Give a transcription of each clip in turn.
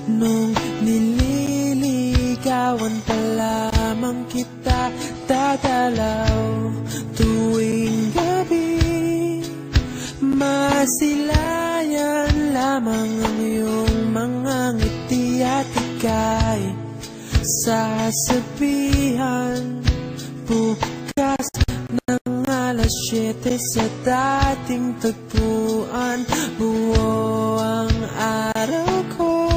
Nung nililigawan pa lamang kita, dadalaw tuwing gabi. Masilayan lamang ang iyong mga ngiti at ika'y sasabihan bukas ng alas 7 sa dating tagpuan. Buo ang araw ko,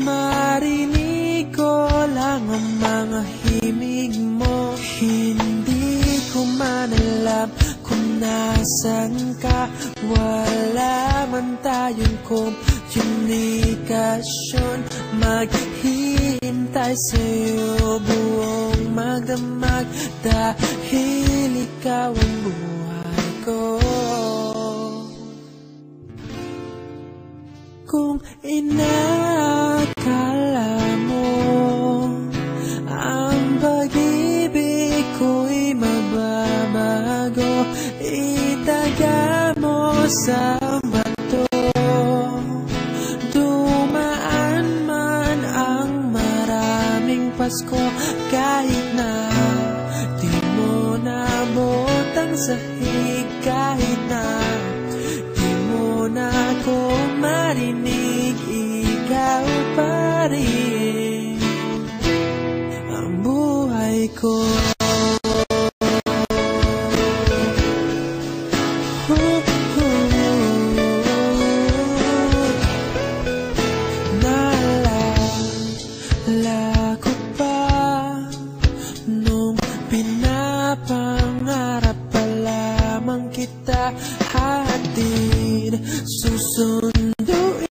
marinig ko lang ang mga himig mo. Hindi ko man alam kung nasan ka, wala man tayong komunikasyon. Maghihintay sa'yo buong magdamag dahil ikaw ang buhay ko. Kung inakala mo ang pag-ibig ko'y mababago, itaga mo sa bato. Dumaan man ang maraming Pasko, kahit na di mo naabot ang sahig, kahit na di mo na ako marinig, ikaw pa rin ang buhay ko. Naalala ko pa nung pinapangarap pa lamang kita, hatid susunduin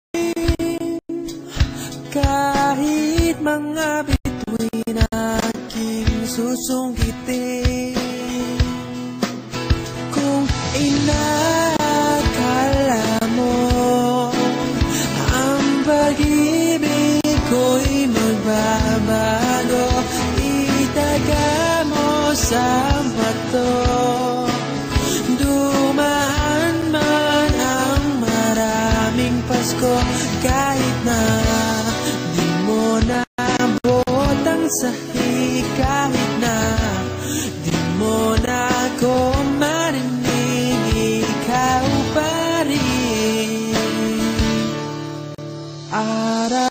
kahit mga bituin aking susungkitin. Kung inakala mo ang pag-ibig ko'y magbabago, itaga mo sa bato. Dumaan man ang maraming Pasko, kahit na di mo naabot ang sahig, kahit na di mo na ako marinig, ikaw pa rin.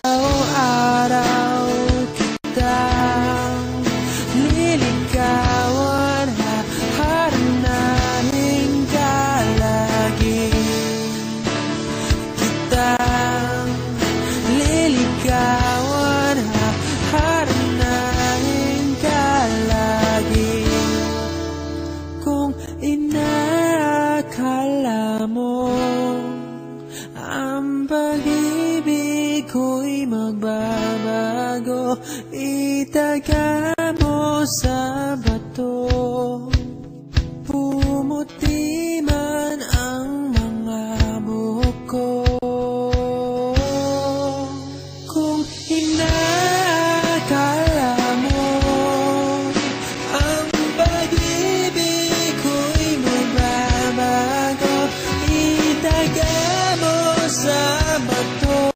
Araw-araw kitang liligawan, haharanahin ka lagi. Kitang liligawan, haharanahin ka lagi. Kung inakala mo ang pag-ibig ko'y magbabago, itaga mo sa bato. Pumuti man ang mga buhok ko. Kung inakala mo ang pag-ibig ko'y magbabago, itaga mo sa bato.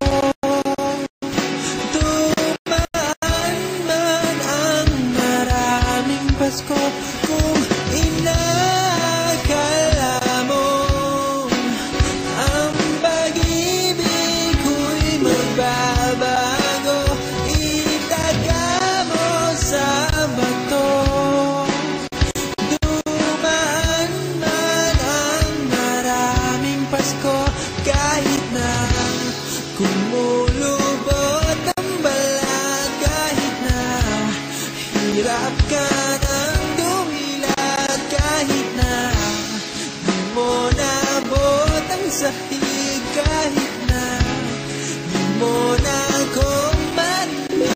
Dumaan man ang maraming Pasko, kung inakala mo ang pag-ibig ko'y magbabago, itaga mo sa bato. Dumaan man ang maraming Pasko, kahit na kumulubot ang balat, kahit na hirap ka